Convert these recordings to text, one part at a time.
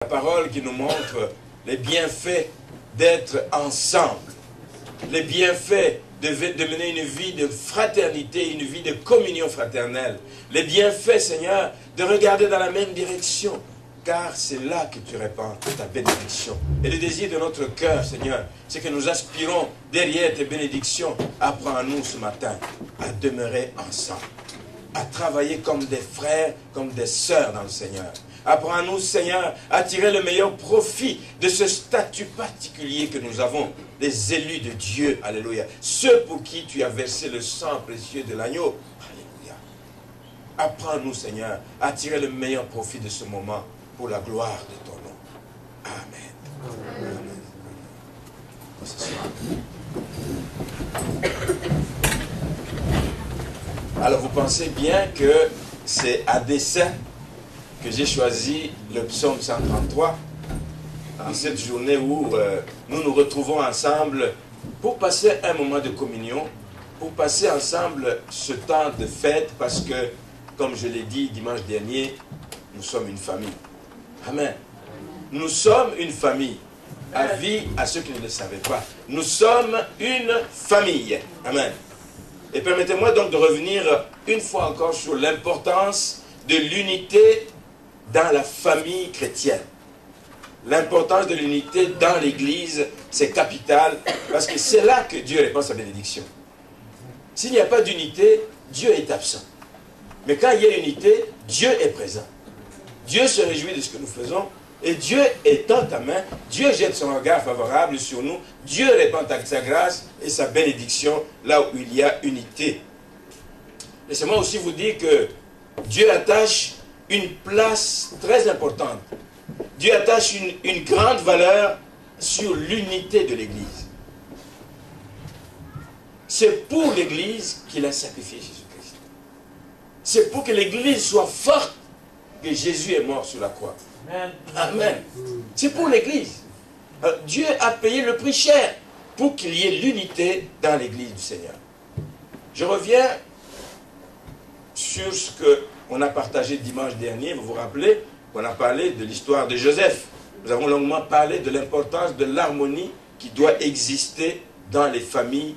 La parole qui nous montre les bienfaits d'être ensemble, les bienfaits de mener une vie de fraternité, une vie de communion fraternelle, les bienfaits, Seigneur, de regarder dans la même direction, car c'est là que tu répands ta bénédiction. Et le désir de notre cœur, Seigneur, c'est que nous aspirons derrière tes bénédictions. Apprends-nous ce matin à demeurer ensemble, à travailler comme des frères, comme des sœurs dans le Seigneur. Apprends-nous, Seigneur, à tirer le meilleur profit de ce statut particulier que nous avons, les élus de Dieu, alléluia. Ceux pour qui tu as versé le sang précieux de l'agneau, alléluia. Apprends-nous, Seigneur, à tirer le meilleur profit de ce moment pour la gloire de ton nom. Amen. Amen. Alors vous pensez bien que c'est à dessein que j'ai choisi le psaume 133 en cette journée où nous nous retrouvons ensemble pour passer un moment de communion, pour passer ensemble ce temps de fête, parce que, comme je l'ai dit dimanche dernier, nous sommes une famille. Amen. Nous sommes une famille. Avis à ceux qui ne le savaient pas. Nous sommes une famille. Amen. Et permettez-moi donc de revenir une fois encore sur l'importance de l'unité dans la famille chrétienne. L'importance de l'unité dans l'Église, c'est capital, parce que c'est là que Dieu répand sa bénédiction. S'il n'y a pas d'unité, Dieu est absent. Mais quand il y a unité, Dieu est présent. Dieu se réjouit de ce que nous faisons, et Dieu étend ta main, Dieu jette son regard favorable sur nous, Dieu répand sa grâce et sa bénédiction là où il y a unité. Laissez-moi aussi vous dire que Dieu attache une place très importante. Dieu attache une grande valeur sur l'unité de l'Église. C'est pour l'Église qu'il a sacrifié Jésus-Christ. C'est pour que l'Église soit forte que Jésus est mort sur la croix. Amen. Amen. C'est pour l'Église. Dieu a payé le prix cher pour qu'il y ait l'unité dans l'Église du Seigneur. Je reviens sur ce qu'on a partagé dimanche dernier. Vous vous rappelez qu'on a parlé de l'histoire de Joseph. Nous avons longuement parlé de l'importance de l'harmonie qui doit exister dans les familles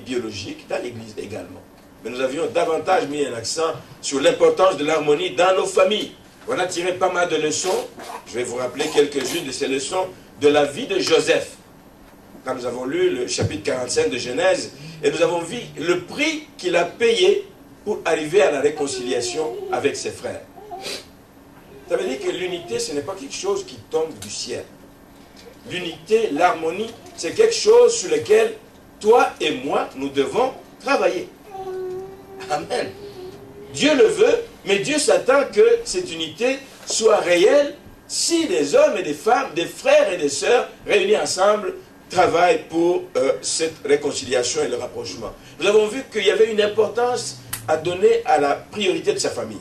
biologiques, dans l'Église également. Mais nous avions davantage mis un accent sur l'importance de l'harmonie dans nos familles. On a tiré pas mal de leçons. Je vais vous rappeler quelques-unes de ces leçons de la vie de Joseph. Quand nous avons lu le chapitre 45 de Genèse, et nous avons vu le prix qu'il a payé pour arriver à la réconciliation avec ses frères. Ça veut dire que l'unité, ce n'est pas quelque chose qui tombe du ciel. L'unité, l'harmonie, c'est quelque chose sur lequel toi et moi, nous devons travailler. Amen. Dieu le veut, mais Dieu s'attend que cette unité soit réelle si les hommes et les femmes, des frères et des sœurs réunis ensemble travaillent pour cette réconciliation et le rapprochement. Nous avons vu qu'il y avait une importance à donner à la priorité de sa famille.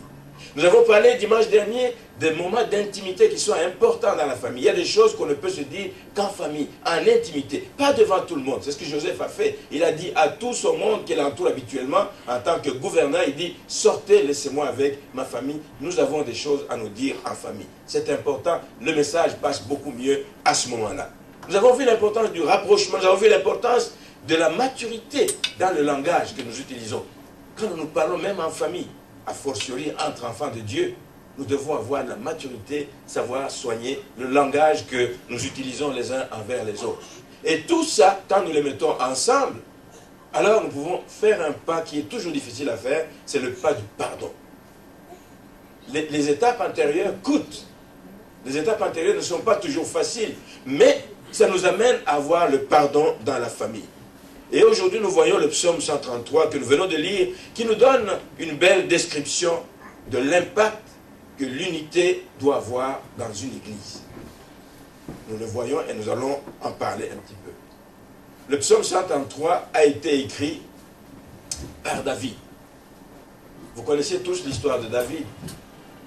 Nous avons parlé dimanche dernier des moments d'intimité qui sont importants dans la famille. Il y a des choses qu'on ne peut se dire qu'en famille, en intimité, pas devant tout le monde. C'est ce que Joseph a fait. Il a dit à tout son monde qu'il entoure habituellement, en tant que gouverneur, il dit, sortez, laissez-moi avec ma famille. Nous avons des choses à nous dire en famille. C'est important. Le message passe beaucoup mieux à ce moment-là. Nous avons vu l'importance du rapprochement. Nous avons vu l'importance de la maturité dans le langage que nous utilisons. Quand nous parlons même en famille, a fortiori entre enfants de Dieu, nous devons avoir la maturité, savoir soigner le langage que nous utilisons les uns envers les autres. Et tout ça, quand nous les mettons ensemble, alors nous pouvons faire un pas qui est toujours difficile à faire, c'est le pas du pardon. Les étapes antérieures coûtent. Les étapes antérieures ne sont pas toujours faciles, mais ça nous amène à avoir le pardon dans la famille. Et aujourd'hui, nous voyons le psaume 133 que nous venons de lire, qui nous donne une belle description de l'impact que l'unité doit avoir dans une église. Nous le voyons et nous allons en parler un petit peu. Le psaume 133 a été écrit par David. Vous connaissez tous l'histoire de David.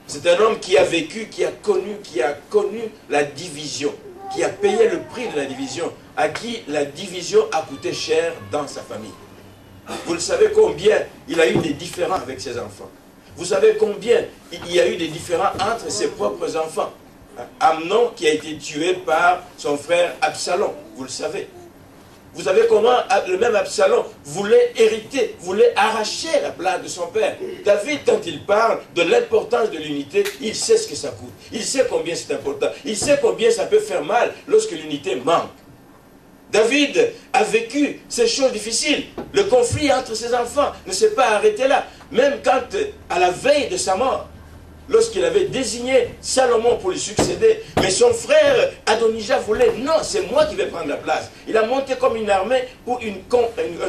C'est un homme qui a vécu, qui a connu la division, qui a payé le prix de la division, à qui la division a coûté cher dans sa famille. Vous le savez combien il a eu des différends avec ses enfants. Vous savez combien il y a eu des différends entre ses propres enfants. Amnon qui a été tué par son frère Absalom, vous le savez. Vous savez comment le même Absalom voulait hériter, voulait arracher la place de son père. David, quand il parle de l'importance de l'unité, il sait ce que ça coûte. Il sait combien c'est important. Il sait combien ça peut faire mal lorsque l'unité manque. David a vécu ces choses difficiles. Le conflit entre ses enfants ne s'est pas arrêté là. Même quand, à la veille de sa mort, lorsqu'il avait désigné Salomon pour lui succéder, mais son frère Adonijah voulait, non, c'est moi qui vais prendre la place. Il a monté comme une armée pour une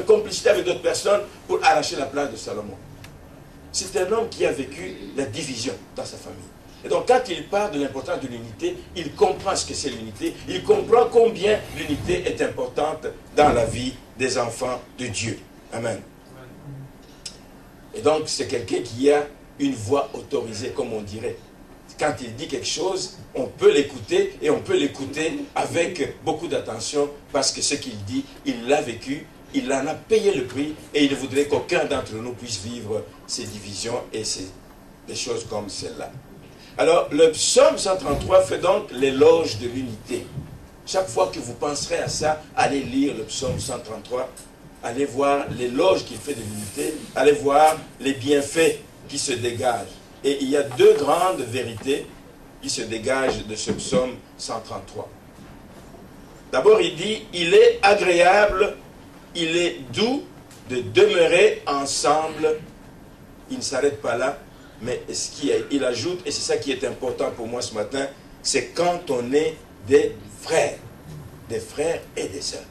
complicité avec d'autres personnes pour arracher la place de Salomon. C'est un homme qui a vécu la division dans sa famille. Et donc quand il parle de l'importance de l'unité, il comprend ce que c'est l'unité, il comprend combien l'unité est importante dans la vie des enfants de Dieu. Amen. Et donc c'est quelqu'un qui a une voix autorisée, comme on dirait. Quand il dit quelque chose, on peut l'écouter, et on peut l'écouter avec beaucoup d'attention, parce que ce qu'il dit, il l'a vécu, il en a payé le prix, et il voudrait qu'aucun d'entre nous puisse vivre ces divisions et des choses comme celle-là. Alors, le psaume 133 fait donc l'éloge de l'unité. Chaque fois que vous penserez à ça, allez lire le psaume 133, allez voir l'éloge qu'il fait de l'unité, allez voir les bienfaits qui se dégagent. Et il y a deux grandes vérités qui se dégagent de ce psaume 133. D'abord, il dit, il est agréable, il est doux de demeurer ensemble. Il ne s'arrête pas là, mais il ajoute, et c'est ça qui est important pour moi ce matin, c'est quand on est des frères et des sœurs.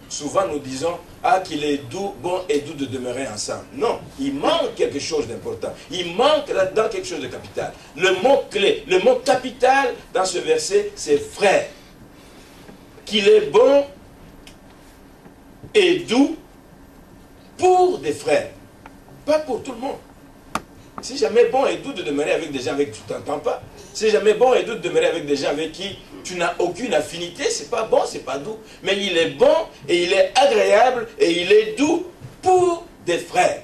Souvent nous disons, ah, qu'il est doux, bon et doux de demeurer ensemble. Non, il manque quelque chose d'important. Il manque là-dedans quelque chose de capital. Le mot clé, le mot capital dans ce verset, c'est frère. Qu'il est bon et doux pour des frères, pas pour tout le monde. C'est jamais bon et doux de demeurer avec des gens avec qui tu ne t'entends pas. C'est jamais bon et doux de demeurer avec des gens avec qui tu n'as aucune affinité. C'est pas bon, c'est pas doux. Mais il est bon et il est agréable et il est doux pour des frères.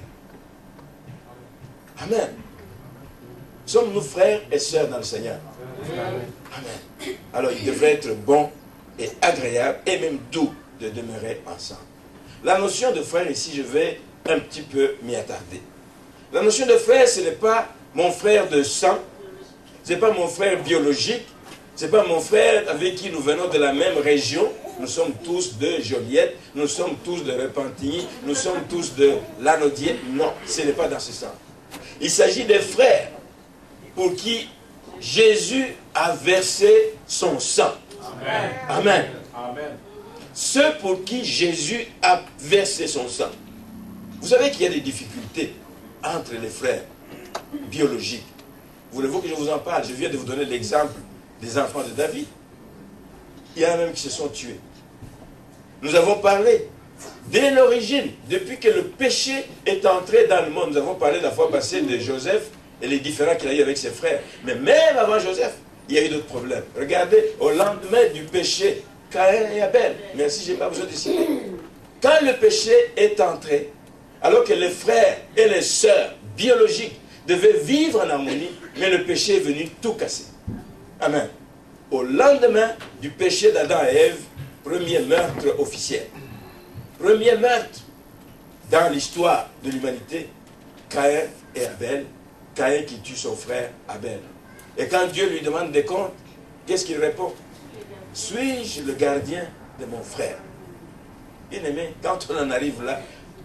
Amen. Sommes-nous frères et sœurs dans le Seigneur? Amen. Alors il devrait être bon et agréable et même doux de demeurer ensemble. La notion de frère ici, je vais un petit peu m'y attarder. La notion de frère, ce n'est pas mon frère de sang, ce n'est pas mon frère biologique, ce n'est pas mon frère avec qui nous venons de la même région. Nous sommes tous de Joliette, nous sommes tous de Repentigny, nous sommes tous de Lanaudier. Non, ce n'est pas dans ce sens. Il s'agit des frères pour qui Jésus a versé son sang. Amen. Amen. Amen. Ceux pour qui Jésus a versé son sang. Vous savez qu'il y a des difficultés entre les frères biologiques. Voulez-vous que je vous en parle? Je viens de vous donner l'exemple des enfants de David. Il y en a même qui se sont tués. Nous avons parlé dès l'origine, depuis que le péché est entré dans le monde. Nous avons parlé la fois passée de Joseph et les différends qu'il a eu avec ses frères. Mais même avant Joseph, il y a eu d'autres problèmes. Regardez, au lendemain du péché, Caïn et Abel. Merci, je n'ai pas besoin de citer. Quand le péché est entré, alors que les frères et les sœurs biologiques devaient vivre en harmonie, mais le péché est venu tout casser. Amen. Au lendemain du péché d'Adam et Ève, premier meurtre officiel. Premier meurtre dans l'histoire de l'humanité, Caïn et Abel. Caïn qui tue son frère Abel. Et quand Dieu lui demande des comptes, qu'est-ce qu'il répond? Suis-je le gardien de mon frère? Bien-aimé, quand on en arrive là,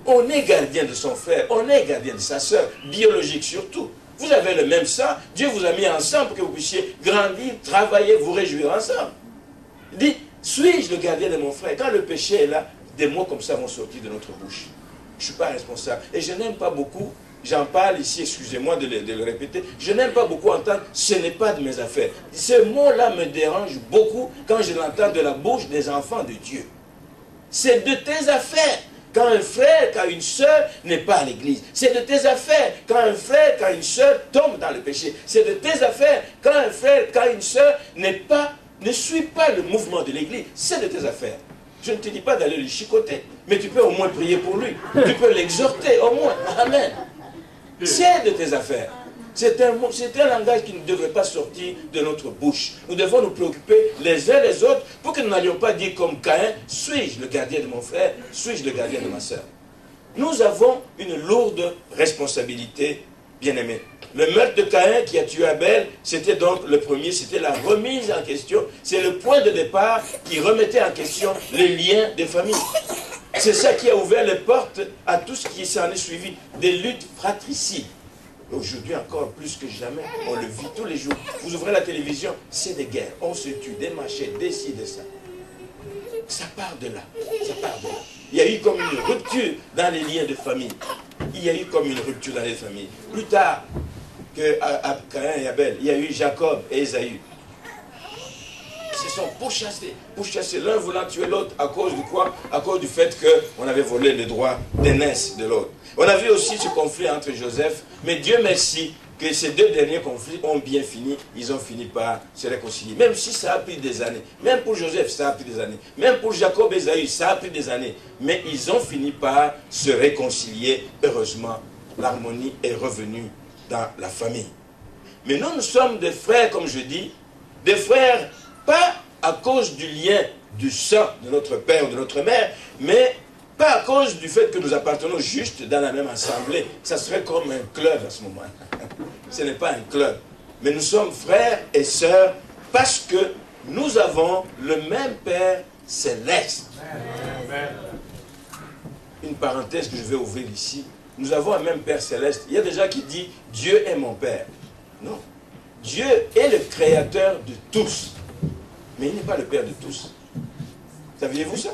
on est gardien de son frère, on est gardien de sa sœur, biologique surtout. Vous avez le même sang, Dieu vous a mis ensemble pour que vous puissiez grandir, travailler, vous réjouir ensemble. Il dit, suis-je le gardien de mon frère? Quand le péché est là, des mots comme ça vont sortir de notre bouche. Je ne suis pas responsable. Et je n'aime pas beaucoup, j'en parle ici, excusez-moi de le répéter, je n'aime pas beaucoup entendre, ce n'est pas de mes affaires. Ce mot-là me dérange beaucoup quand je l'entends de la bouche des enfants de Dieu. C'est de tes affaires. Quand un frère, quand une sœur n'est pas à l'église. C'est de tes affaires. Quand un frère, quand une sœur tombe dans le péché. C'est de tes affaires. Quand un frère, quand une sœur ne suit pas le mouvement de l'église. C'est de tes affaires. Je ne te dis pas d'aller le chicoter. Mais tu peux au moins prier pour lui. Tu peux l'exhorter au moins. Amen. C'est de tes affaires. C'est un langage qui ne devrait pas sortir de notre bouche. Nous devons nous préoccuper les uns les autres pour que nous n'allions pas dire comme Caïn, suis-je le gardien de mon frère, suis-je le gardien de ma sœur. Nous avons une lourde responsabilité, bien-aimés. Le meurtre de Caïn qui a tué Abel, c'était donc le premier, c'était la remise en question. C'est le point de départ qui remettait en question les liens des familles. C'est ça qui a ouvert les portes à tout ce qui s'en est suivi, des luttes fratricides. Aujourd'hui encore plus que jamais, on le vit tous les jours. Vous ouvrez la télévision, c'est des guerres, on se tue, des machettes, des ci, des ça. Ça part de là, ça part de là. Il y a eu comme une rupture dans les liens de famille. Il y a eu comme une rupture dans les familles. Plus tard que Caïn et Abel, il y a eu Jacob et Ésaü. Ils se sont pourchassés, l'un voulant tuer l'autre à cause de quoi? À cause du fait qu'on avait volé les droits d'aînesse de l'autre. On a vu aussi ce conflit entre Joseph, mais Dieu merci que ces deux derniers conflits ont bien fini, ils ont fini par se réconcilier. Même si ça a pris des années, même pour Joseph ça a pris des années, même pour Jacob et Ésaü ça a pris des années, mais ils ont fini par se réconcilier. Heureusement, l'harmonie est revenue dans la famille. Mais nous sommes des frères, comme je dis, des frères pas à cause du lien du sang de notre père ou de notre mère, mais pas à cause du fait que nous appartenons juste dans la même assemblée. Ça serait comme un club à ce moment. Ce n'est pas un club. Mais nous sommes frères et sœurs parce que nous avons le même Père céleste. Une parenthèse que je vais ouvrir ici. Nous avons un même Père céleste. Il y a des gens qui disent « Dieu est mon Père ». Non. Dieu est le créateur de tous. Mais il n'est pas le Père de tous. Saviez-vous ça?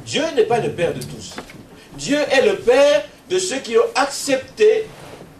Dieu n'est pas le Père de tous. Dieu est le Père de ceux qui ont accepté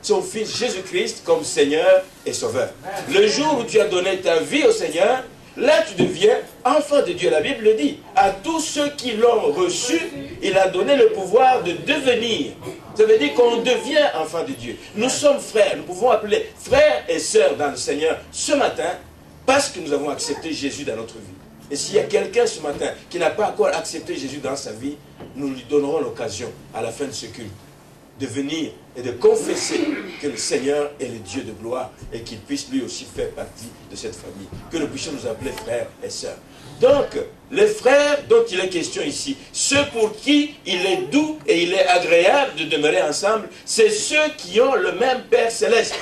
son Fils Jésus-Christ comme Seigneur et Sauveur. Le jour où tu as donné ta vie au Seigneur, là tu deviens enfant de Dieu. La Bible le dit. À tous ceux qui l'ont reçu, il a donné le pouvoir de devenir. Ça veut dire qu'on devient enfant de Dieu. Nous sommes frères. Nous pouvons appeler frères et sœurs dans le Seigneur ce matin parce que nous avons accepté Jésus dans notre vie. Et s'il y a quelqu'un ce matin qui n'a pas encore accepté Jésus dans sa vie, nous lui donnerons l'occasion à la fin de ce culte de venir et de confesser que le Seigneur est le Dieu de gloire et qu'il puisse lui aussi faire partie de cette famille. Que nous puissions nous appeler frères et sœurs. Donc, les frères dont il est question ici, ceux pour qui il est doux et il est agréable de demeurer ensemble, c'est ceux qui ont le même Père céleste.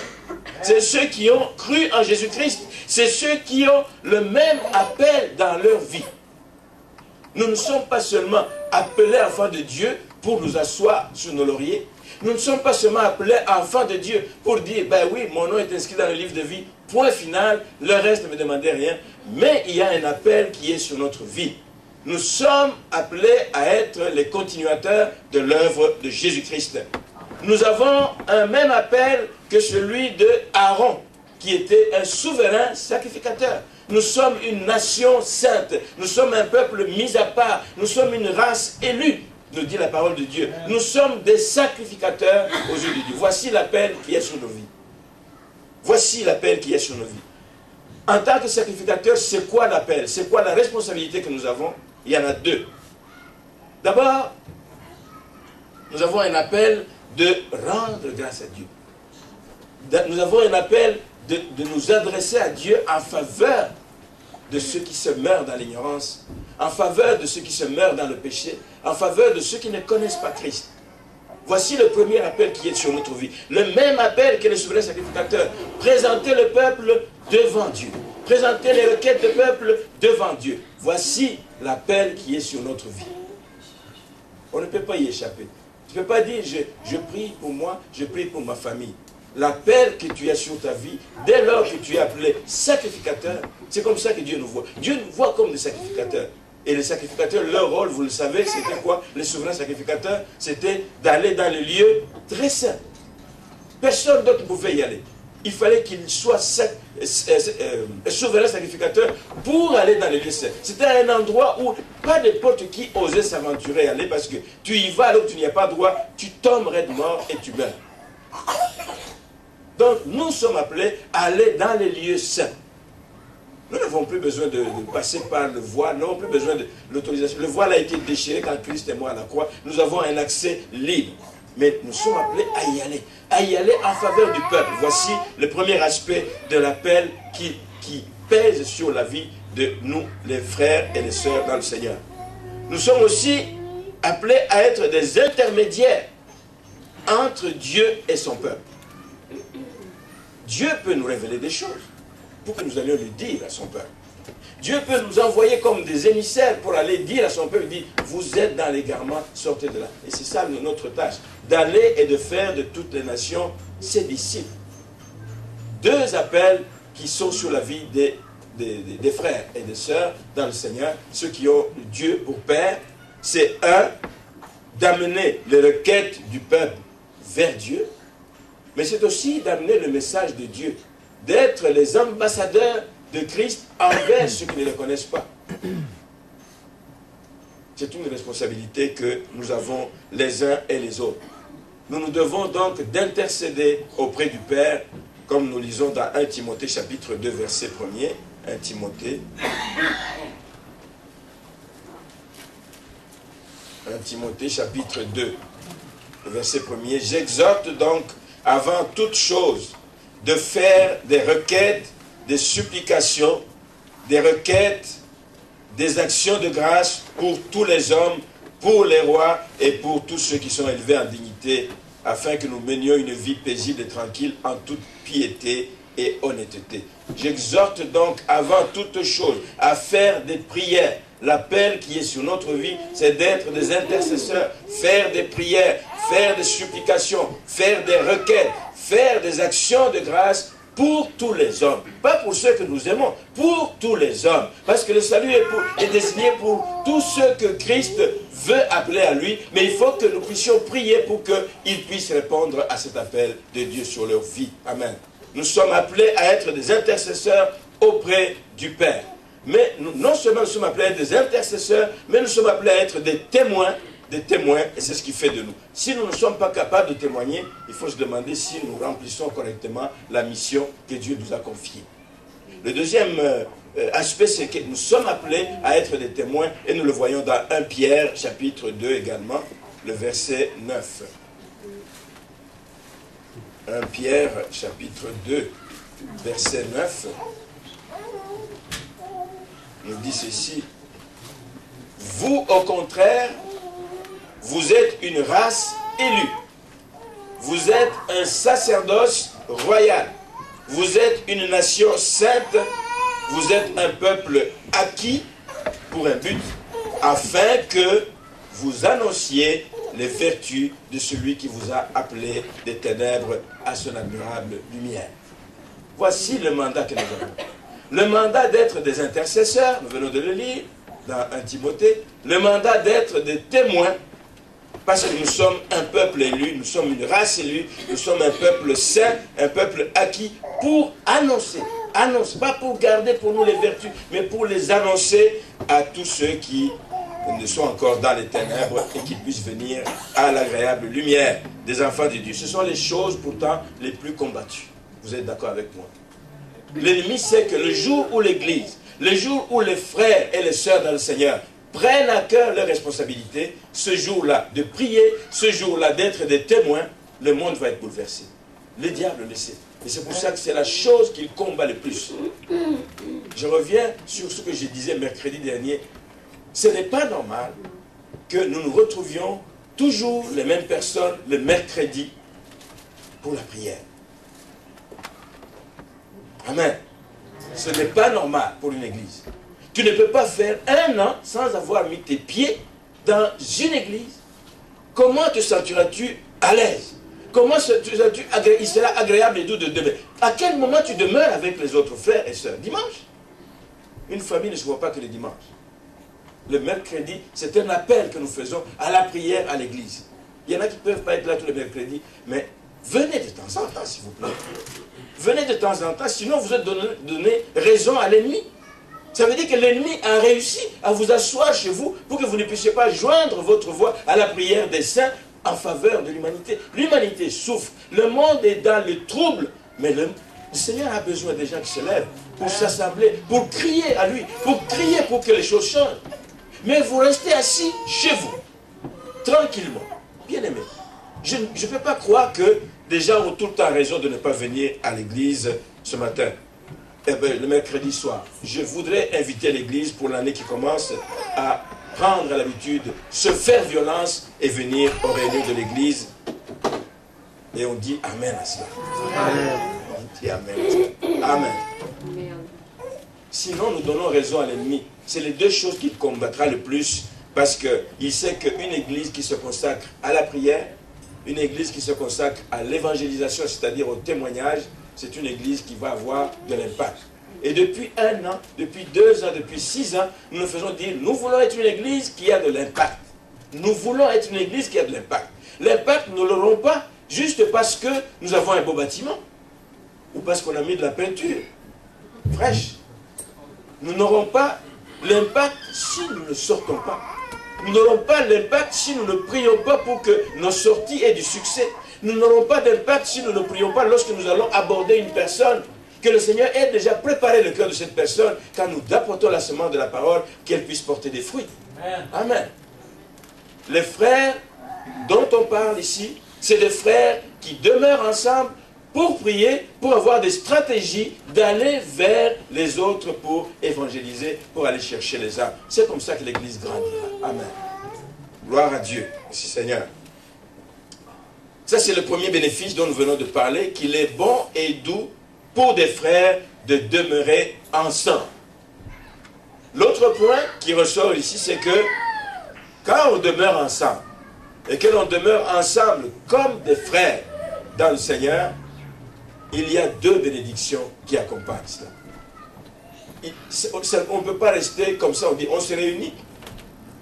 C'est ceux qui ont cru en Jésus-Christ. C'est ceux qui ont le même appel dans leur vie. Nous ne sommes pas seulement appelés enfants de Dieu pour nous asseoir sur nos lauriers. Nous ne sommes pas seulement appelés enfants de Dieu pour dire, ben oui, mon nom est inscrit dans le livre de vie, point final, le reste ne me demandait rien. Mais il y a un appel qui est sur notre vie. Nous sommes appelés à être les continuateurs de l'œuvre de Jésus-Christ. Nous avons un même appel que celui de Aaron, qui était un souverain sacrificateur. Nous sommes une nation sainte. Nous sommes un peuple mis à part. Nous sommes une race élue, nous dit la parole de Dieu. Nous sommes des sacrificateurs aux yeux de Dieu. Voici l'appel qui est sur nos vies. Voici l'appel qui est sur nos vies. En tant que sacrificateur, c'est quoi l'appel? C'est quoi la responsabilité que nous avons? Il y en a deux. D'abord, nous avons un appel de rendre grâce à Dieu. Nous avons un appel de nous adresser à Dieu en faveur de ceux qui se meurent dans l'ignorance, en faveur de ceux qui se meurent dans le péché, en faveur de ceux qui ne connaissent pas Christ. Voici le premier appel qui est sur notre vie. Le même appel que le souverain sacrificateur. Présenter le peuple devant Dieu. Présenter les requêtes du peuple devant Dieu. Voici l'appel qui est sur notre vie. On ne peut pas y échapper. Tu ne peux pas dire, je prie pour moi, je prie pour ma famille. L'appel que tu as sur ta vie, dès lors que tu es appelé sacrificateur, c'est comme ça que Dieu nous voit. Dieu nous voit comme des sacrificateurs. Et les sacrificateurs, leur rôle, vous le savez, c'était quoi? Les souverains sacrificateurs, c'était d'aller dans les lieux très saints. Personne d'autre ne pouvait y aller. Il fallait qu'il soit souverain sacrificateur pour aller dans les lieux saints. C'était un endroit où pas n'importe qui osait s'aventurer et aller parce que tu y vas alors que tu n'y as pas droit, tu tombes raide mort et tu meurs. Donc nous sommes appelés à aller dans les lieux saints. Nous n'avons plus besoin de passer par le voile, nous n'avons plus besoin de l'autorisation. Le voile a été déchiré quand Christ est mort à la croix. Nous avons un accès libre. mais nous sommes appelés à y aller en faveur du peuple. Voici le premier aspect de l'appel qui pèse sur la vie de nous, les frères et les sœurs dans le Seigneur. Nous sommes aussi appelés à être des intermédiaires entre Dieu et son peuple. Dieu peut nous révéler des choses pour que nous allions lui dire à son peuple. Dieu peut nous envoyer comme des émissaires pour aller dire à son peuple, il dit, vous êtes dans l'égarement, sortez de là. Et c'est ça notre tâche, d'aller et de faire de toutes les nations ses disciples. Deux appels qui sont sur la vie des frères et des sœurs dans le Seigneur, ceux qui ont Dieu pour Père, c'est un, d'amener les requêtes du peuple vers Dieu, mais c'est aussi d'amener le message de Dieu, d'être les ambassadeurs de Christ envers ceux qui ne le connaissent pas. C'est une responsabilité que nous avons les uns et les autres. Nous nous devons donc d'intercéder auprès du Père, comme nous lisons dans 1 Timothée chapitre 2 verset 1er. 1 Timothée. 1 Timothée chapitre 2 verset 1er. J'exhorte donc avant toute chose de faire des requêtes, des supplications, des requêtes, des actions de grâce pour tous les hommes, pour les rois et pour tous ceux qui sont élevés en dignité, afin que nous menions une vie paisible et tranquille en toute piété et honnêteté. J'exhorte donc avant toute chose à faire des prières. L'appel qui est sur notre vie, c'est d'être des intercesseurs, faire des prières, faire des supplications, faire des requêtes, faire des actions de grâce pour tous les hommes. Pas pour ceux que nous aimons, pour tous les hommes. Parce que le salut est désigné pour tous ceux que Christ veut appeler à lui, mais il faut que nous puissions prier pour qu'ils puissent répondre à cet appel de Dieu sur leur vie. Amen. Nous sommes appelés à être des intercesseurs auprès du Père. Mais non seulement nous sommes appelés à être des intercesseurs, mais nous sommes appelés à être des témoins, et c'est ce qui fait de nous. Si nous ne sommes pas capables de témoigner, il faut se demander si nous remplissons correctement la mission que Dieu nous a confiée. Le deuxième aspect, c'est que nous sommes appelés à être des témoins, et nous le voyons dans 1 Pierre, chapitre 2 également, le verset 9. 1 Pierre, chapitre 2, verset 9, nous dit ceci. Vous, au contraire, vous êtes une race élue. Vous êtes un sacerdoce royal. Vous êtes une nation sainte. Vous êtes un peuple acquis pour un but, afin que vous annonciez les vertus de celui qui vous a appelé des ténèbres à son admirable lumière. Voici le mandat que nous avons. Le mandat d'être des intercesseurs, nous venons de le lire dans 1 Timothée, le mandat d'être des témoins, parce que nous sommes un peuple élu, nous sommes une race élue, nous sommes un peuple saint, un peuple acquis pour annoncer, pas pour garder pour nous les vertus, mais pour les annoncer à tous ceux qui ne sont encore dans les ténèbres et qui puissent venir à l'agréable lumière des enfants de Dieu. Ce sont les choses pourtant les plus combattues. Vous êtes d'accord avec moi? L'ennemi sait que le jour où l'Église, le jour où les frères et les sœurs dans le Seigneur prennent à cœur leurs responsabilités, ce jour-là de prier, ce jour-là d'être des témoins, le monde va être bouleversé. Le diable le sait. Et c'est pour ça que c'est la chose qu'il combat le plus. Je reviens sur ce que je disais mercredi dernier. Ce n'est pas normal que nous nous retrouvions toujours les mêmes personnes le mercredi pour la prière. Amen. Ce n'est pas normal pour une église. Tu ne peux pas faire un an sans avoir mis tes pieds dans une église. Comment te sentiras-tu à l'aise? Comment il sera agréable et doux de demeurer? À quel moment tu demeures avec les autres frères et sœurs? Dimanche? Une famille ne se voit pas que le dimanche. Le mercredi, c'est un appel que nous faisons à la prière à l'église. Il y en a qui ne peuvent pas être là tous les mercredis, mais venez de temps en temps, s'il vous plaît. Venez de temps en temps, sinon vous êtes donné raison à l'ennemi. Ça veut dire que l'ennemi a réussi à vous asseoir chez vous pour que vous ne puissiez pas joindre votre voix à la prière des saints en faveur de l'humanité. L'humanité souffre, le monde est dans le trouble, mais le Seigneur a besoin des gens qui se lèvent pour s'assembler, pour crier à lui, pour crier pour que les choses changent. Mais vous restez assis chez vous, tranquillement. Bien aimé, Je ne peux pas croire que des gens ont tout le temps raison de ne pas venir à l'église ce matin. Eh bien, le mercredi soir, je voudrais inviter l'église pour l'année qui commence à prendre l'habitude, se faire violence et venir aux réunions de l'église. Et on dit Amen à cela. Amen. On dit Amen. Amen. Sinon, nous donnons raison à l'ennemi. C'est les deux choses qu'il combattra le plus, parce qu'il sait qu'une église qui se consacre à la prière, une église qui se consacre à l'évangélisation, c'est-à-dire au témoignage, c'est une église qui va avoir de l'impact. Et depuis 1 an, depuis 2 ans, depuis 6 ans, nous nous faisons dire, nous voulons être une église qui a de l'impact. Nous voulons être une église qui a de l'impact. L'impact, nous ne l'aurons pas juste parce que nous avons un beau bâtiment, ou parce qu'on a mis de la peinture fraîche. Nous n'aurons pas l'impact si nous ne sortons pas. Nous n'aurons pas l'impact si nous ne prions pas pour que nos sorties aient du succès. Nous n'aurons pas d'impact si nous ne prions pas lorsque nous allons aborder une personne, que le Seigneur ait déjà préparé le cœur de cette personne, quand nous apportons la semence de la parole, qu'elle puisse porter des fruits. Amen. Les frères dont on parle ici, c'est des frères qui demeurent ensemble pour prier, pour avoir des stratégies d'aller vers les autres pour évangéliser, pour aller chercher les âmes. C'est comme ça que l'Église grandira. Amen. Gloire à Dieu. Merci Seigneur. Ça, c'est le premier bénéfice dont nous venons de parler, qu'il est bon et doux pour des frères de demeurer ensemble. L'autre point qui ressort ici, c'est que quand on demeure ensemble, et que l'on demeure ensemble comme des frères dans le Seigneur, il y a 2 bénédictions qui accompagnent cela. On ne peut pas rester comme ça, on dit on se réunit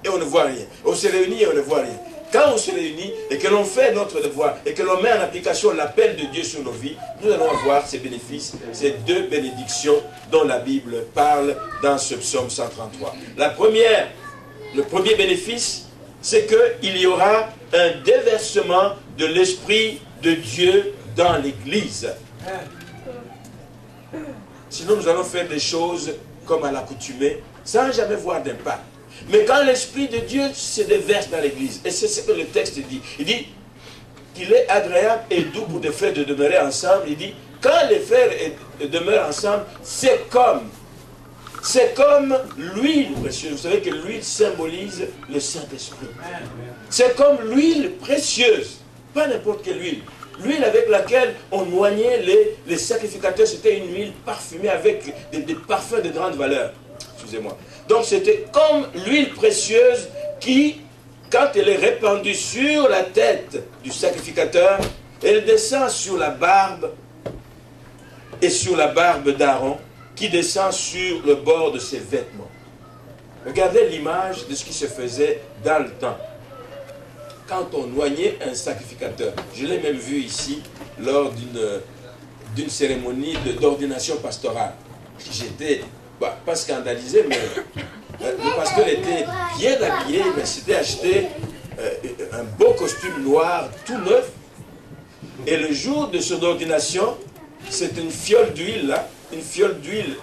et on ne voit rien. On se réunit et on ne voit rien. Quand on se réunit et que l'on fait notre devoir et que l'on met en application l'appel de Dieu sur nos vies, nous allons avoir ces bénéfices, ces 2 bénédictions dont la Bible parle dans ce psaume 133. La première, le premier bénéfice, c'est qu'il y aura un déversement de l'Esprit de Dieu dans l'Église. Sinon, nous allons faire des choses comme à l'accoutumée, sans jamais voir d'impact. Mais quand l'Esprit de Dieu se déverse dans l'Église, et c'est ce que le texte dit, il dit qu'il est agréable et doux pour des frères de demeurer ensemble. Il dit, quand les frères demeurent ensemble, c'est comme l'huile précieuse. Vous savez que l'huile symbolise le Saint-Esprit. C'est comme l'huile précieuse, pas n'importe quelle huile. L'huile avec laquelle on noignait les sacrificateurs, c'était une huile parfumée avec des parfums de grande valeur. Excusez-moi. Donc c'était comme l'huile précieuse qui, quand elle est répandue sur la tête du sacrificateur, elle descend sur la barbe et sur la barbe d'Aaron, qui descend sur le bord de ses vêtements. Regardez l'image de ce qui se faisait dans le temps. Quand on noignait un sacrificateur, je l'ai même vu ici lors d'une cérémonie d'ordination pastorale. J'étais pas scandalisé, mais le pasteur était bien habillé, mais s'était acheté un beau costume noir tout neuf. Et le jour de son ordination, c'est une fiole d'huile là, une fiole d'huile.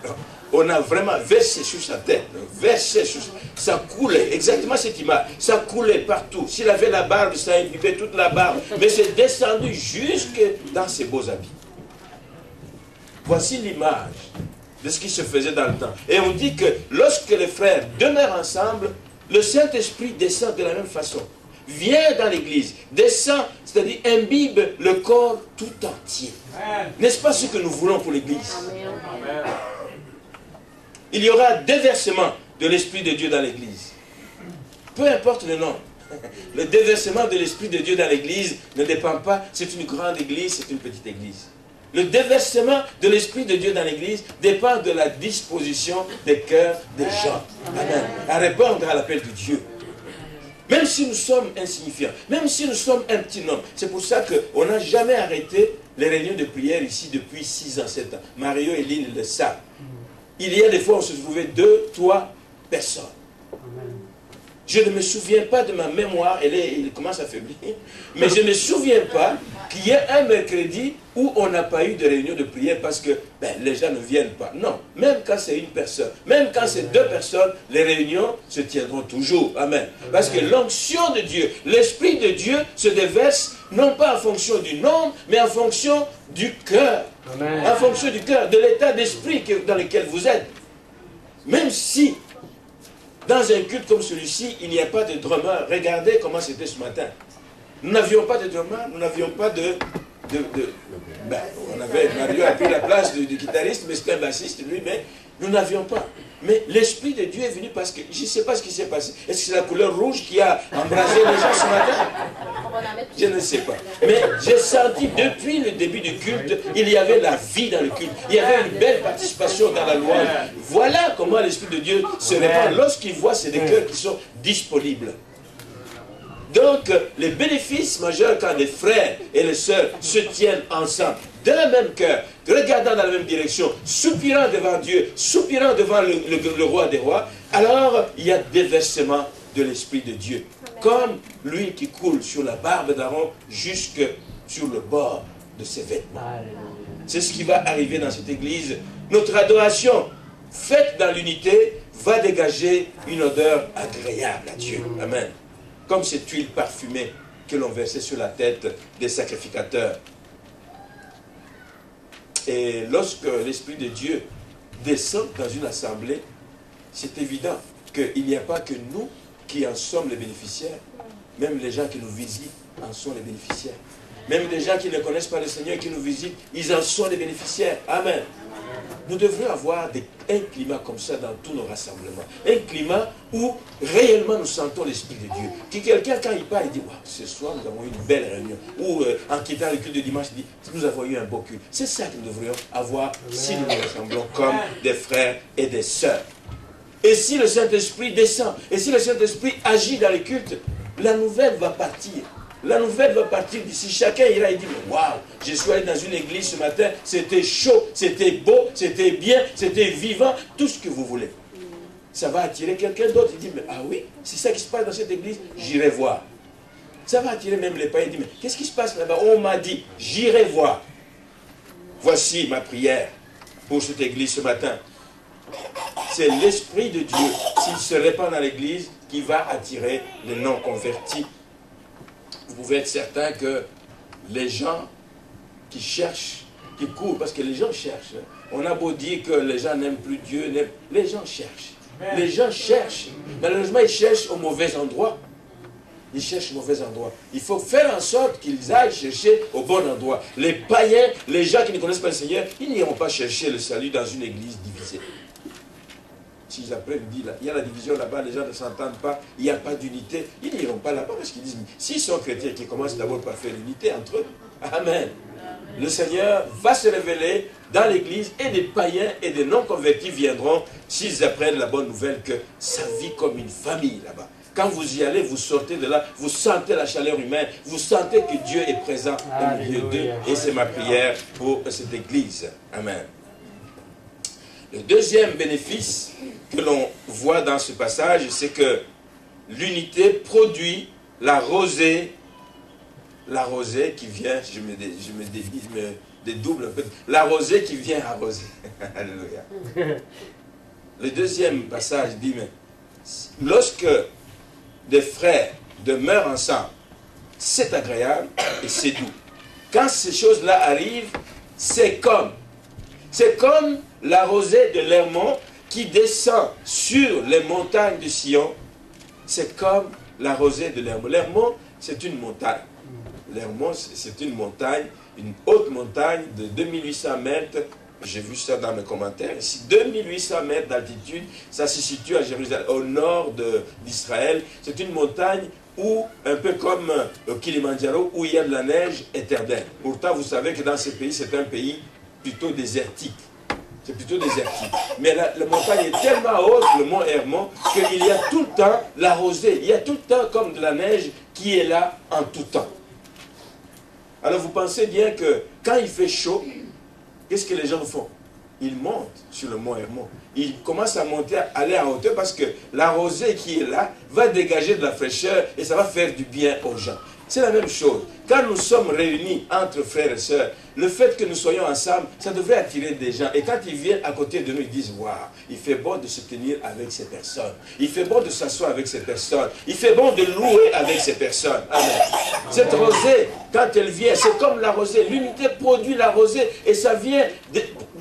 On a vraiment versé sur sa tête, versé sur ça coulait, exactement cette image, ça coulait partout. S'il avait la barbe, ça imbibait toute la barbe, mais c'est descendu jusque dans ses beaux habits. Voici l'image de ce qui se faisait dans le temps. Et on dit que lorsque les frères demeurent ensemble, le Saint-Esprit descend de la même façon, vient dans l'église, descend, c'est-à-dire imbibe le corps tout entier. N'est-ce pas ce que nous voulons pour l'église? Amen. Il y aura déversement de l'Esprit de Dieu dans l'Église. Peu importe le nom. Le déversement de l'Esprit de Dieu dans l'Église ne dépend pas, c'est une grande Église, c'est une petite Église. Le déversement de l'Esprit de Dieu dans l'Église dépend de la disposition des cœurs des gens. Amen. À répondre à l'appel de Dieu. Même si nous sommes insignifiants, même si nous sommes un petit nombre. C'est pour ça qu'on n'a jamais arrêté les réunions de prière ici depuis 6 ans, 7 ans. Mario et Lynn le savent. Il y a des fois où on se trouvait 2, 3 personnes. Amen. Je ne me souviens pas de ma mémoire, il commence à faiblir, mais je ne me souviens pas qu'il y ait un mercredi où on n'a pas eu de réunion de prière parce que les gens ne viennent pas. Non, même quand c'est une personne, même quand c'est deux personnes, les réunions se tiendront toujours. Amen. Parce que l'onction de Dieu, l'Esprit de Dieu se déverse non pas en fonction du nombre, mais en fonction du cœur. En fonction du cœur, de l'état d'esprit dans lequel vous êtes. Même si dans un culte comme celui-ci, il n'y a pas de drummer. Regardez comment c'était ce matin. Nous n'avions pas de drummer, nous n'avions pas Mario a pris la place du guitariste, mais c'était un bassiste, lui, mais nous n'avions pas. Mais l'Esprit de Dieu est venu parce que je ne sais pas ce qui s'est passé. Est-ce que c'est la couleur rouge qui a embrasé les gens ce matin? Je ne sais pas. Mais j'ai senti depuis le début du culte, il y avait la vie dans le culte. Il y avait une belle participation dans la louange. Voilà comment l'Esprit de Dieu se répand lorsqu'il voit ces cœurs qui sont disponibles. Donc, les bénéfices majeurs quand les frères et les sœurs se tiennent ensemble, d'un même cœur, regardant dans la même direction, soupirant devant Dieu, soupirant devant le roi des rois, alors il y a déversement de l'Esprit de Dieu. Comme l'huile qui coule sur la barbe d'Aaron jusque sur le bord de ses vêtements. C'est ce qui va arriver dans cette église. Notre adoration, faite dans l'unité, va dégager une odeur agréable à Dieu. Amen. Comme cette huile parfumée que l'on versait sur la tête des sacrificateurs. Et lorsque l'Esprit de Dieu descend dans une assemblée, c'est évident qu'il n'y a pas que nous qui en sommes les bénéficiaires. Même les gens qui nous visitent en sont les bénéficiaires. Même les gens qui ne connaissent pas le Seigneur qui nous visitent, ils en sont les bénéficiaires. Amen. Nous devrions avoir un climat comme ça dans tous nos rassemblements. Un climat où réellement nous sentons l'Esprit de Dieu. Que quelqu'un, quand il part, il dit wow, ce soir nous avons eu une belle réunion. Ou en quittant le culte de dimanche, il dit nous avons eu un beau culte. C'est ça que nous devrions avoir si nous nous rassemblons comme des frères et des sœurs. Et si le Saint-Esprit descend, et si le Saint-Esprit agit dans les cultes, la nouvelle va partir. La nouvelle va partir d'ici. Chacun ira et dit, mais waouh, je suis allé dans une église ce matin, c'était chaud, c'était beau, c'était bien, c'était vivant, tout ce que vous voulez. Ça va attirer quelqu'un d'autre. Il dit, mais ah oui, c'est ça qui se passe dans cette église, j'irai voir. Ça va attirer même les païens. Il dit, mais qu'est-ce qui se passe là-bas? On m'a dit, j'irai voir. Voici ma prière pour cette église ce matin. C'est l'Esprit de Dieu, s'il se répand dans l'église, qui va attirer les non-convertis. Vous pouvez être certain que les gens qui cherchent, qui courent, parce que les gens cherchent. On a beau dire que les gens n'aiment plus Dieu, les gens cherchent. Les gens cherchent. Malheureusement, ils cherchent au mauvais endroit. Ils cherchent au mauvais endroit. Il faut faire en sorte qu'ils aillent chercher au bon endroit. Les païens, les gens qui ne connaissent pas le Seigneur, ils n'iront pas chercher le salut dans une église divisée. S'ils apprennent, il y a la division là-bas, les gens ne s'entendent pas, il n'y a pas d'unité, ils n'iront pas là-bas parce qu'ils disent, s'ils sont chrétiens, qu'ils commencent d'abord par faire l'unité entre eux. Amen. Le Seigneur va se révéler dans l'église et des païens et des non-convertis viendront s'ils apprennent la bonne nouvelle que ça vit comme une famille là-bas. Quand vous y allez, vous sortez de là, vous sentez la chaleur humaine, vous sentez que Dieu est présent au milieu d'eux. Et c'est ma prière pour cette église. Amen. Le deuxième bénéfice que l'on voit dans ce passage, c'est que l'unité produit la rosée qui vient, je me dédouble un peu, la rosée qui vient arroser. Alléluia. Le deuxième passage dit, mais lorsque des frères demeurent ensemble, c'est agréable et c'est doux. Quand ces choses-là arrivent, c'est comme la rosée de l'Hermon qui descend sur les montagnes de Sion. C'est comme la rosée de l'Hermon. L'Hermon, c'est une montagne. L'Hermon, c'est une montagne, une haute montagne de 2800 mètres. J'ai vu ça dans mes commentaires. Ici, 2800 mètres d'altitude, ça se situe à Jérusalem, au nord d'Israël. C'est une montagne où, un peu comme Kilimandjaro, où il y a de la neige éternelle. Pourtant, vous savez que dans ce pays, c'est un pays plutôt désertique. C'est plutôt désertique. Mais la montagne est tellement haute, le mont Hermon, qu'il y a tout le temps la rosée. Il y a tout le temps comme de la neige qui est là en tout temps. Alors vous pensez bien que quand il fait chaud, qu'est-ce que les gens font? il monte sur le mont Hermon. Il commence à monter, à aller en hauteur parce que la rosée qui est là va dégager de la fraîcheur et ça va faire du bien aux gens. C'est la même chose. Quand nous sommes réunis entre frères et sœurs, le fait que nous soyons ensemble, ça devrait attirer des gens. Et quand ils viennent à côté de nous, ils disent, waouh, il fait bon de se tenir avec ces personnes. Il fait bon de s'asseoir avec ces personnes. Il fait bon de louer avec ces personnes. Amen. Cette rosée, quand elle vient, c'est comme la rosée. L'unité produit la rosée et ça vient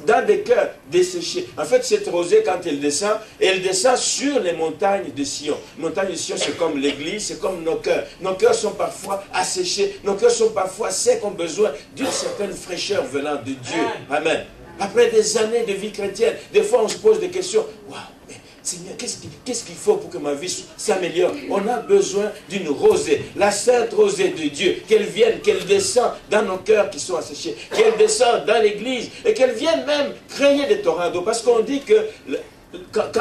dans des cœurs desséchés. En fait, cette rosée, quand elle descend sur les montagnes de Sion. Les montagnes de Sion, c'est comme l'église, c'est comme nos cœurs. Nos cœurs sont parfois asséchés. Nos cœurs sont parfois secs, ont besoin d'une certaine fraîcheur venant de Dieu. Amen. Après des années de vie chrétienne, des fois on se pose des questions. Waouh, mais Seigneur, qu'est-ce qu'il faut pour que ma vie s'améliore? On a besoin d'une rosée, la sainte rosée de Dieu, qu'elle vienne, qu'elle descende dans nos cœurs qui sont asséchés, qu'elle descende dans l'église et qu'elle vienne même créer des torrents d'eau. Parce qu'on dit que quand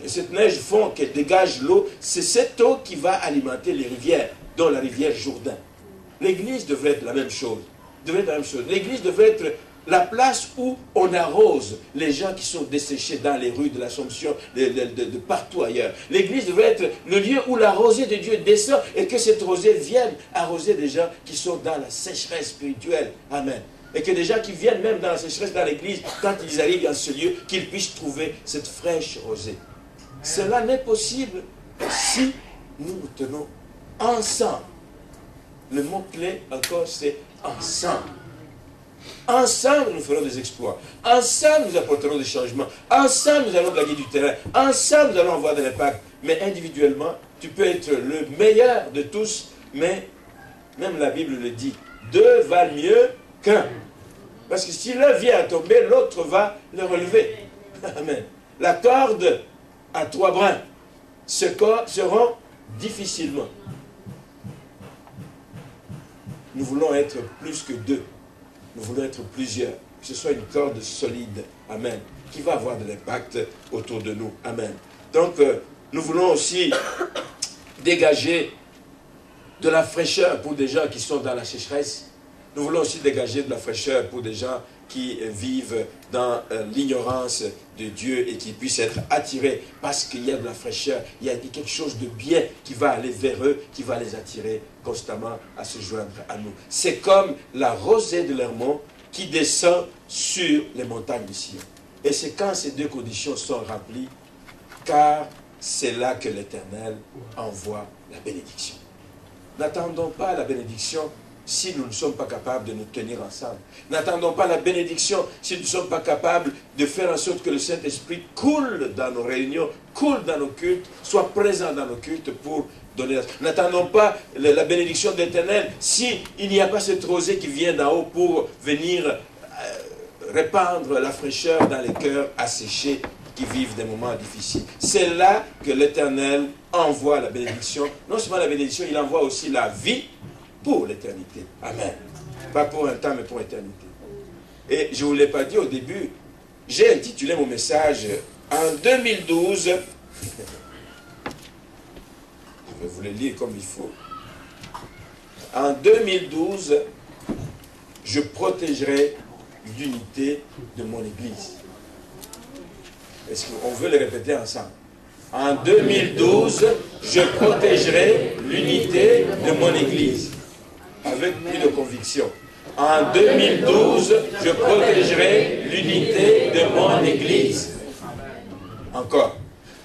cette neige fond, qu'elle dégage l'eau, c'est cette eau qui va alimenter les rivières, dont la rivière Jourdain. L'église devrait être la même chose. L'église devrait être la place où on arrose les gens qui sont desséchés dans les rues de l'Assomption, de partout ailleurs. L'église devrait être le lieu où la rosée de Dieu descend et que cette rosée vienne arroser des gens qui sont dans la sécheresse spirituelle. Amen. Et que des gens qui viennent même dans la sécheresse dans l'église, quand ils arrivent dans ce lieu, qu'ils puissent trouver cette fraîche rosée. Cela n'est possible si nous nous tenons ensemble. Le mot-clé encore, c'est ensemble. Ensemble, nous ferons des exploits. Ensemble, nous apporterons des changements. Ensemble, nous allons gagner du terrain. Ensemble, nous allons avoir de l'impact. Mais individuellement, tu peux être le meilleur de tous, mais même la Bible le dit, deux valent mieux qu'un. Parce que si l'un vient à tomber, l'autre va le relever. Amen. La corde à 3 brins se rend difficilement. Nous voulons être plus que 2. Nous voulons être plusieurs. Que ce soit une corde solide. Amen. Qui va avoir de l'impact autour de nous. Amen. Donc, nous voulons aussi dégager de la fraîcheur pour des gens qui sont dans la sécheresse. Nous voulons aussi dégager de la fraîcheur pour des gens qui vivent dans l'ignorance de Dieu et qui puissent être attirés parce qu'il y a de la fraîcheur, il y a quelque chose de bien qui va aller vers eux, qui va les attirer constamment à se joindre à nous. C'est comme la rosée de l'Hermon qui descend sur les montagnes de Sion. Et c'est quand ces deux conditions sont remplies, car c'est là que l'Éternel envoie la bénédiction. N'attendons pas la bénédiction si nous ne sommes pas capables de nous tenir ensemble. N'attendons pas la bénédiction si nous ne sommes pas capables de faire en sorte que le Saint-Esprit coule dans nos réunions, coule dans nos cultes, soit présent dans nos cultes pour donner. N'attendons pas la bénédiction de l'Éternel si il n'y a pas cette rosée qui vient d'en haut pour venir répandre la fraîcheur dans les cœurs asséchés qui vivent des moments difficiles. C'est là que l'Éternel envoie la bénédiction. Non seulement la bénédiction, il envoie aussi la vie pour l'éternité. Amen. Pas pour un temps, mais pour l'éternité. Et je ne vous l'ai pas dit au début, j'ai intitulé mon message en 2012. Je vais vous le lire comme il faut. En 2012, je protégerai l'unité de mon Église. Est-ce qu'on veut le répéter ensemble? En 2012, je protégerai l'unité de mon Église. Avec plus de conviction. En 2012, je protégerai l'unité de mon Église. Encore.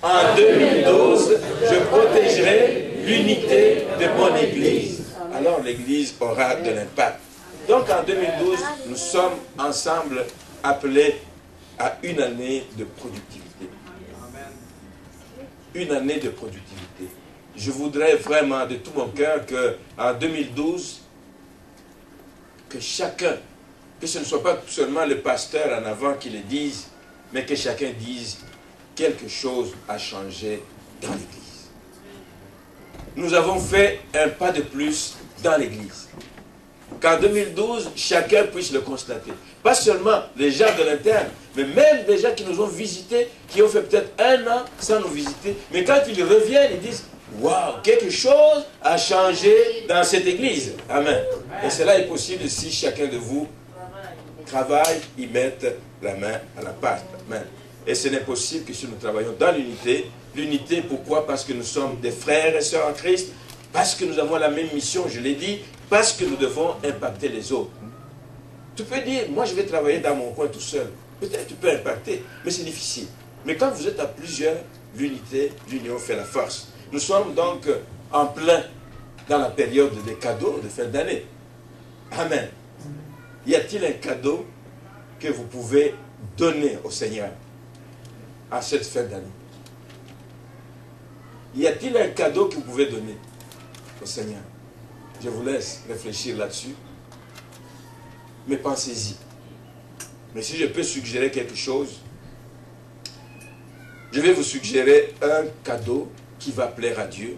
En 2012, je protégerai l'unité de mon Église. Alors l'Église aura de l'impact. Donc en 2012, nous sommes ensemble appelés à une année de productivité. Une année de productivité. Je voudrais vraiment de tout mon cœur qu'en 2012, que chacun, que ce ne soit pas seulement le pasteur en avant qui le dise, mais que chacun dise quelque chose a changé dans l'Église. Nous avons fait un pas de plus dans l'Église. Qu'en 2012, chacun puisse le constater. Pas seulement les gens de l'interne, mais même des gens qui nous ont visités, qui ont fait peut-être 1 an sans nous visiter, mais quand ils reviennent, ils disent « Waouh, quelque chose a changé dans cette église. » Amen. Et cela est possible si chacun de vous travaille, y mette la main à la pâte. Amen. Et ce n'est possible que si nous travaillons dans l'unité. L'unité, pourquoi? Parce que nous sommes des frères et sœurs en Christ, parce que nous avons la même mission, je l'ai dit, parce que nous devons impacter les autres. Tu peux dire, moi je vais travailler dans mon coin tout seul. Peut-être tu peux impacter, mais c'est difficile. Mais quand vous êtes à plusieurs, l'unité, l'union fait la force. Nous sommes donc en plein dans la période des cadeaux de fin d'année. Amen. Y a-t-il un cadeau que vous pouvez donner au Seigneur à cette fin d'année? Y a-t-il un cadeau que vous pouvez donner au Seigneur? Je vous laisse réfléchir là-dessus. Mais pensez-y. Mais si je peux suggérer quelque chose, je vais vous suggérer un cadeau qui va plaire à Dieu.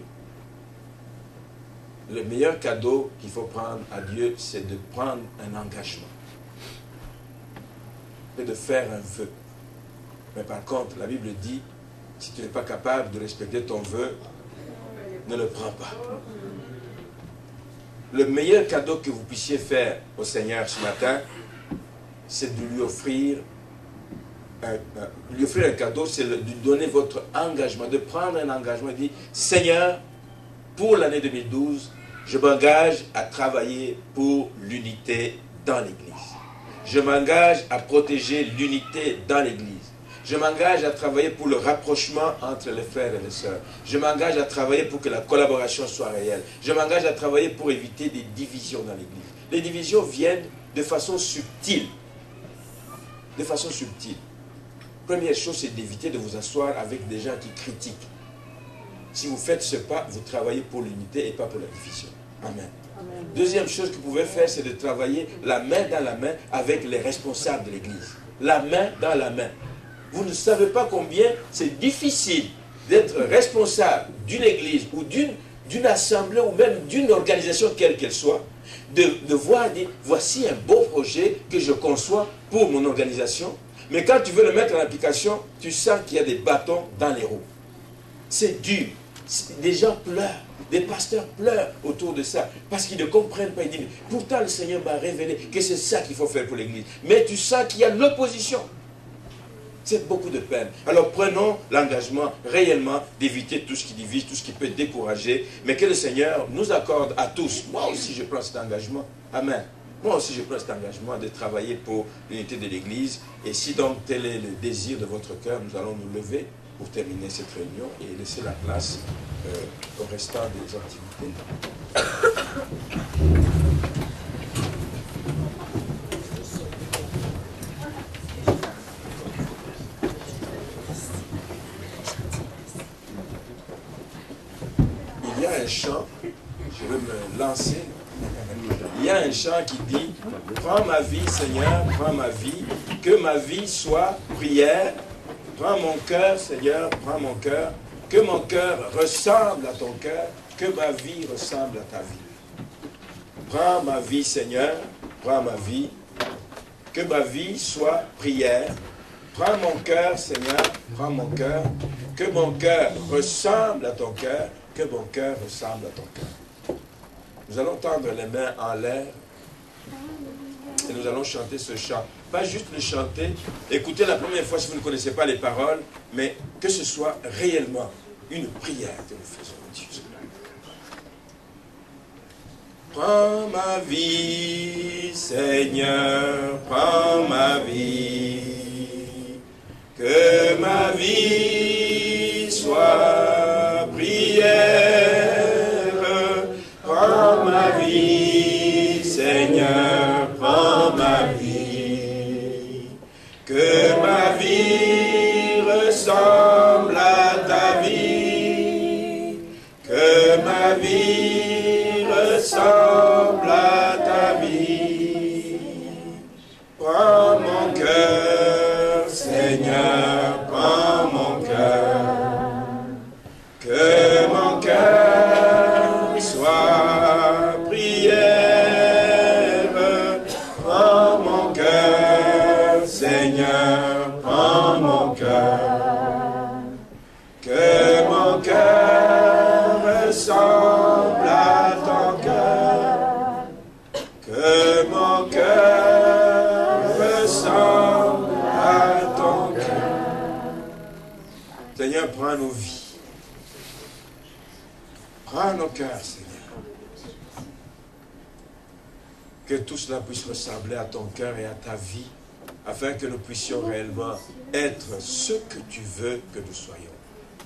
Le meilleur cadeau qu'il faut prendre à Dieu, c'est de prendre un engagement. Et de faire un vœu. Mais par contre, la Bible dit, si tu n'es pas capable de respecter ton vœu, ne le prends pas. Le meilleur cadeau que vous puissiez faire au Seigneur ce matin, c'est de lui offrir un cadeau, c'est de lui donner votre engagement, de prendre un engagement et dire, Seigneur, pour l'année 2012, je m'engage à travailler pour l'unité dans l'Église. Je m'engage à protéger l'unité dans l'Église. Je m'engage à travailler pour le rapprochement entre les frères et les sœurs. Je m'engage à travailler pour que la collaboration soit réelle. Je m'engage à travailler pour éviter des divisions dans l'Église. Les divisions viennent de façon subtile. De façon subtile. Première chose, c'est d'éviter de vous asseoir avec des gens qui critiquent. Si vous faites ce pas, vous travaillez pour l'unité et pas pour la division. Amen. Amen. Deuxième chose que vous pouvez faire, c'est de travailler la main dans la main avec les responsables de l'Église. La main dans la main. Vous ne savez pas combien c'est difficile d'être responsable d'une église ou d'une assemblée ou même d'une organisation quelle qu'elle soit, de voir dire, voici un beau projet que je conçois pour mon organisation, mais quand tu veux le mettre en application, tu sens qu'il y a des bâtons dans les roues. C'est dur. Des gens pleurent, des pasteurs pleurent autour de ça, parce qu'ils ne comprennent pas. Ils disent, pourtant le Seigneur m'a révélé que c'est ça qu'il faut faire pour l'église. Mais tu sens qu'il y a l'opposition. C'est beaucoup de peine. Alors prenons l'engagement réellement d'éviter tout ce qui divise, tout ce qui peut décourager, mais que le Seigneur nous accorde à tous. Moi aussi je prends cet engagement. Amen. Moi aussi je prends cet engagement de travailler pour l'unité de l'Église. Et si donc tel est le désir de votre cœur, nous allons nous lever pour terminer cette réunion et laisser la place au restant des activités. Il y a un chant, je vais me lancer. Il y a un chant qui dit, prends ma vie Seigneur, prends ma vie, que ma vie soit prière, prends mon cœur Seigneur, prends mon cœur, que mon cœur ressemble à ton cœur, que ma vie ressemble à ta vie. Prends ma vie Seigneur, prends ma vie, que ma vie soit prière, prends mon cœur Seigneur, prends mon cœur, que mon cœur ressemble à ton cœur, que mon cœur ressemble à ton cœur. Nous allons tendre les mains en l'air et nous allons chanter ce chant. Pas juste le chanter, écoutez la première fois si vous ne connaissez pas les paroles, mais que ce soit réellement une prière que nous faisons à Dieu. Prends ma vie, Seigneur, prends ma vie, que ma vie soit prière. Prends ma vie, Seigneur, prends ma vie, que ma vie ressemble à ta vie, que ma vie ressemble à ta vie. Prends mon cœur, Seigneur, prends mon cœur, que mon cœur soit prière. Prends mon cœur, Seigneur, prends mon cœur, Seigneur, prends nos vies. Prends nos cœurs, Seigneur. Que tout cela puisse ressembler à ton cœur et à ta vie, afin que nous puissions réellement être ce que tu veux que nous soyons.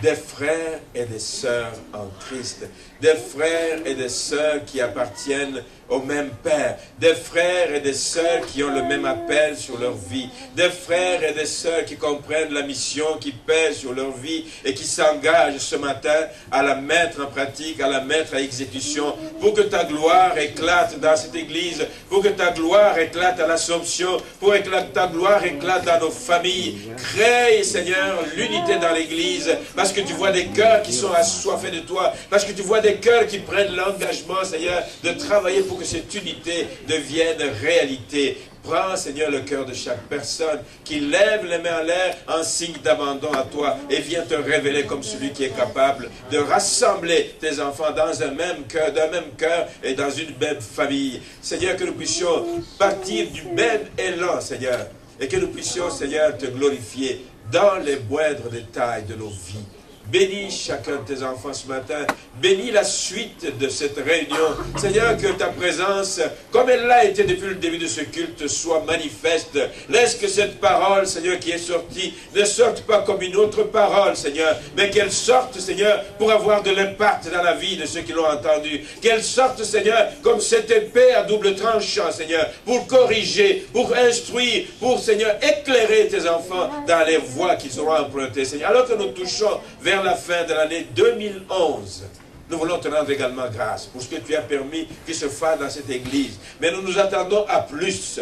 Des frères et des sœurs en Christ, des frères et des sœurs qui appartiennent au même Père, des frères et des sœurs qui ont le même appel sur leur vie, des frères et des sœurs qui comprennent la mission qui pèse sur leur vie et qui s'engagent ce matin à la mettre en pratique, à la mettre à exécution, pour que ta gloire éclate dans cette église, pour que ta gloire éclate à l'Assomption, pour que ta gloire éclate dans nos familles. Crée, Seigneur, l'unité dans l'église, parce que tu vois des cœurs qui sont assoiffés de toi, parce que tu vois des cœurs qui prennent l'engagement, Seigneur, de travailler pour que cette unité devienne réalité. Prends, Seigneur, le cœur de chaque personne qui lève les mains en l'air en signe d'abandon à toi et viens te révéler comme celui qui est capable de rassembler tes enfants dans un même cœur, d'un même cœur et dans une même famille. Seigneur, que nous puissions partir du même élan, Seigneur, et que nous puissions, Seigneur, te glorifier dans les moindres détails de nos vies. Bénis chacun de tes enfants ce matin. Bénis la suite de cette réunion. Seigneur, que ta présence, comme elle l'a été depuis le début de ce culte, soit manifeste. Laisse que cette parole, Seigneur, qui est sortie, ne sorte pas comme une autre parole, Seigneur, mais qu'elle sorte, Seigneur, pour avoir de l'impact dans la vie de ceux qui l'ont entendue. Qu'elle sorte, Seigneur, comme cette épée à double tranchant, Seigneur, pour corriger, pour instruire, pour, Seigneur, éclairer tes enfants dans les voies qu'ils auront empruntées, Seigneur. Alors que nous touchons vers la fin de l'année 2011, nous voulons te rendre également grâce pour ce que tu as permis qu'il se fasse dans cette église. Mais nous nous attendons à plus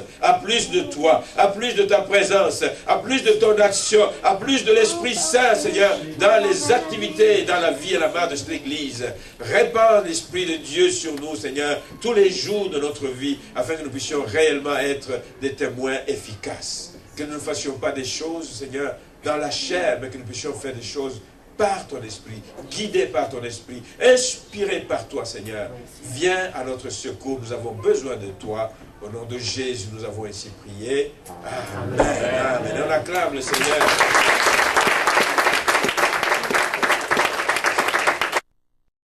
de toi, à plus de ta présence, à plus de ton action, à plus de l'Esprit Saint, Seigneur, dans les activités, dans la vie et la mort de cette église. Répands l'Esprit de Dieu sur nous, Seigneur, tous les jours de notre vie, afin que nous puissions réellement être des témoins efficaces. Que nous ne fassions pas des choses, Seigneur, dans la chair, mais que nous puissions faire des choses par ton esprit, guidé par ton esprit, inspiré par toi, Seigneur. Viens à notre secours, nous avons besoin de toi. Au nom de Jésus, nous avons ainsi prié. Amen. Amen. On acclame le Seigneur.